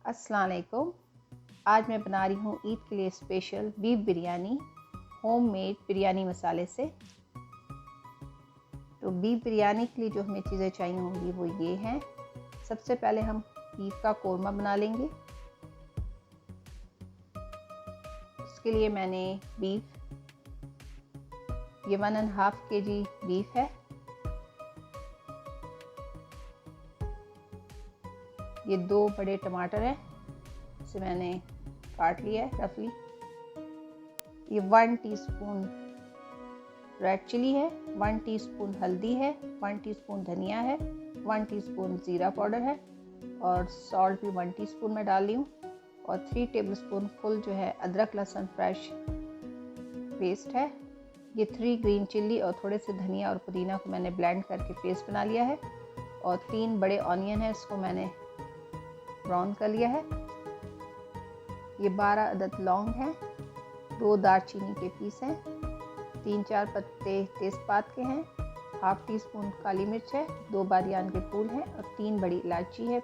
अस्सलाम वालेकुम। आज मैं बना रही हूँ ईद के लिए special beef biryani homemade biryani मसाले से। तो बीफ बिरयानी के लिए जो हमें चीज़ें चाहिए होंगी वो ये हैं। सबसे पहले हम बीफ का कोरमा बना लेंगे। उसके लिए मैंने बीफ, ये 1.5 kg बीफ है। ये 2 बड़े टमाटर हैं, इसे मैंने काट लिया है रफली। ये 1 टीस्पून रेड चिली है, 1 टीस्पून हल्दी है, 1 टीस्पून धनिया है, 1 टीस्पून ज़ीरा पाउडर है और सॉल्ट भी 1 टीस्पून में डाल ली हूँ। और 3 टेबलस्पून फुल जो है अदरक लहसुन फ्रेश पेस्ट है। ये 3 ग्रीन चिल्ली और थोड़े से धनिया और पुदीना को मैंने ब्लेंड करके पेस्ट बना लिया है। और 3 बड़े ऑनियन है, इसको मैंने ब्राउन कर लिया है। ये 12 अदद लौंग हैं, 2 दालचीनी के पीस हैं, 3-4 पत्ते तेज़पात के हैं, हाफ टी स्पून काली मिर्च है, 2 बादियान के फूल हैं और 3 बड़ी इलायची है।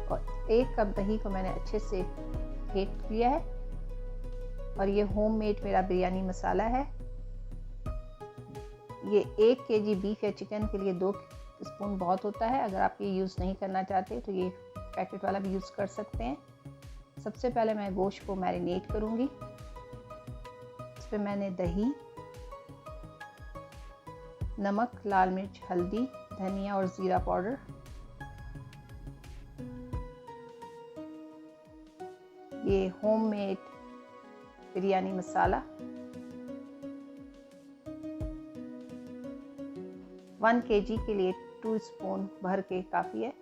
और 1 कप दही को मैंने अच्छे से फेंट लिया है। और ये होममेड मेरा बिरयानी मसाला है। ये 1 kg बीफ या चिकन के लिए 2 स्पून बहुत होता है। अगर आप ये यूज़ नहीं करना चाहते तो ये पैकेट वाला भी यूज़ कर सकते हैं। सबसे पहले मैं गोश्त को मैरिनेट करूँगी। इस पर मैंने दही, नमक, लाल मिर्च, हल्दी, धनिया और ज़ीरा पाउडर, ये होममेड बिरयानी मसाला, 1 kg के लिए 2 स्पून भर के काफ़ी है।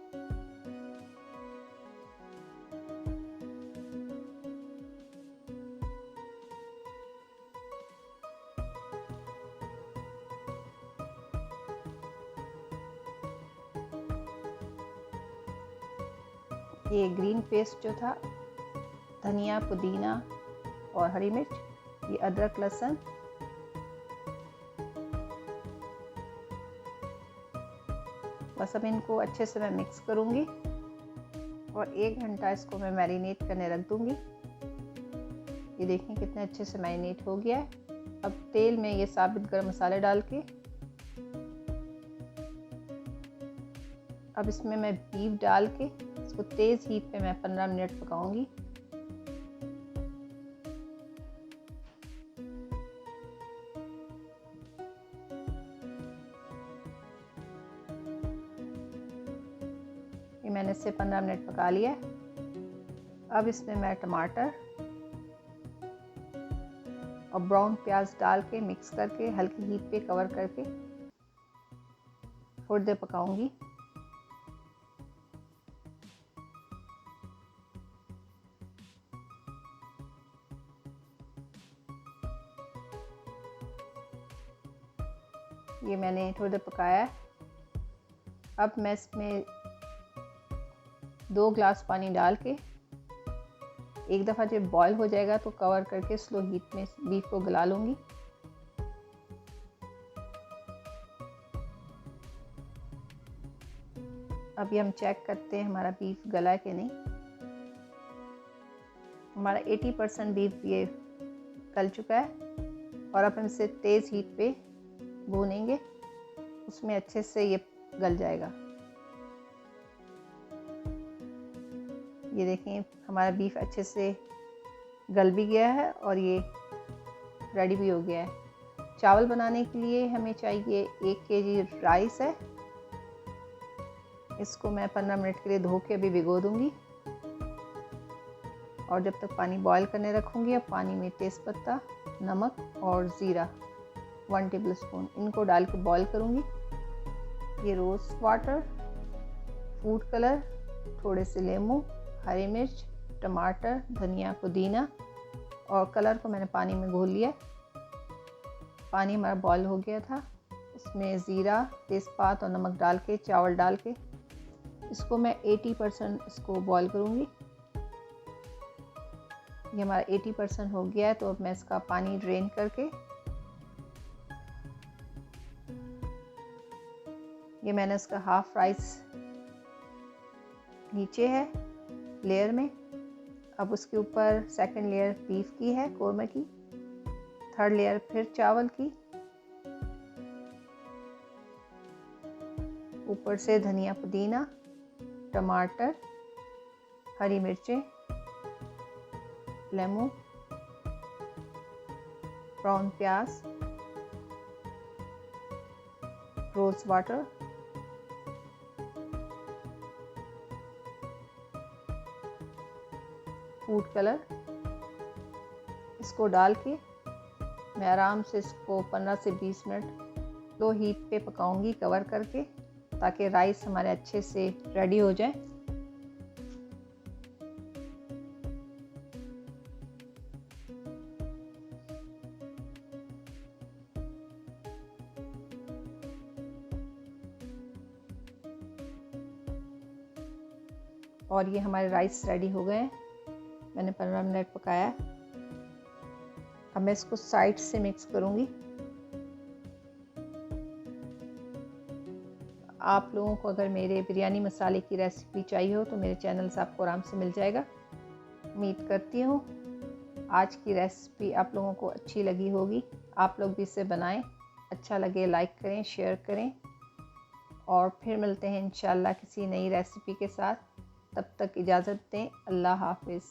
ये ग्रीन पेस्ट जो था, धनिया, पुदीना और हरी मिर्च, ये अदरक लहसुन, बस अब इनको अच्छे से मैं मिक्स करूँगी और 1 घंटा इसको मैं मैरिनेट करने रख दूँगी। ये देखें कितने अच्छे से मैरिनेट हो गया है। अब तेल में ये साबित गरम मसाले डाल के अब इसमें मैं बीफ डाल के इसको तेज़ हीट पे मैं 15 मिनट पकाऊंगी। ये मैंने इससे 15 मिनट पका लिया है। अब इसमें मैं टमाटर और ब्राउन प्याज डाल के मिक्स करके हल्की हीट पे कवर करके थोड़ी देर पकाऊंगी। ये मैंने थोड़ी देर पकाया है। अब मैं इसमें 2 ग्लास पानी डाल के एक दफ़ा जब बॉईल हो जाएगा तो कवर करके स्लो हीट में बीफ को गला लूँगी। अभी हम चेक करते हैं हमारा बीफ गला है कि नहीं। हमारा 80% बीफ ये गल चुका है। और अब हम इसे तेज़ हीट पे भूनेंगे, उसमें अच्छे से ये गल जाएगा। ये देखें हमारा बीफ अच्छे से गल भी गया है और ये रेडी भी हो गया है। चावल बनाने के लिए हमें चाहिए 1 kg राइस है। इसको मैं 15 मिनट के लिए धो के अभी भिगो दूंगी। और जब तक पानी बॉईल करने रखूँगी, अब पानी में तेज़पत्ता, नमक और ज़ीरा 1 टेबलस्पून इनको डाल के बॉईल करूँगी। ये रोज़ वाटर, फूड कलर, थोड़े से लेमू, हरी मिर्च, टमाटर, धनिया, पुदीना और कलर को मैंने पानी में घोल लिया। पानी हमारा बॉईल हो गया था। इसमें ज़ीरा, तेज़पात और नमक डाल के, चावल डाल के इसको मैं 80% इसको बॉईल करूँगी। ये हमारा 80% हो गया है। तो अब मैं इसका पानी ड्रेन करके, ये मैंने इसका हाफ राइस नीचे है लेयर में। अब उसके ऊपर सेकंड लेयर बीफ की है, कोरमा की, थर्ड लेयर फिर चावल की, ऊपर से धनिया पुदीना, टमाटर, हरी मिर्चें, लेमन, ब्राउन प्याज, रोज वाटर, फूड कलर, इसको डाल के मैं आराम से इसको 15 से 20 मिनट लो हीट पे पकाऊंगी कवर करके, ताकि राइस हमारे अच्छे से रेडी हो जाए। और ये हमारे राइस रेडी हो गए हैं, मैंने 15 मिनट पकाया। अब मैं इसको साइड से मिक्स करूंगी। आप लोगों को अगर मेरे बिरयानी मसाले की रेसिपी चाहिए हो तो मेरे चैनल से आपको आराम से मिल जाएगा। उम्मीद करती हूँ आज की रेसिपी आप लोगों को अच्छी लगी होगी। आप लोग भी इसे बनाएं, अच्छा लगे लाइक करें, शेयर करें, और फिर मिलते हैं इंशाल्लाह किसी नई रेसिपी के साथ। तब तक इजाज़त दें। अल्लाह हाफिज़।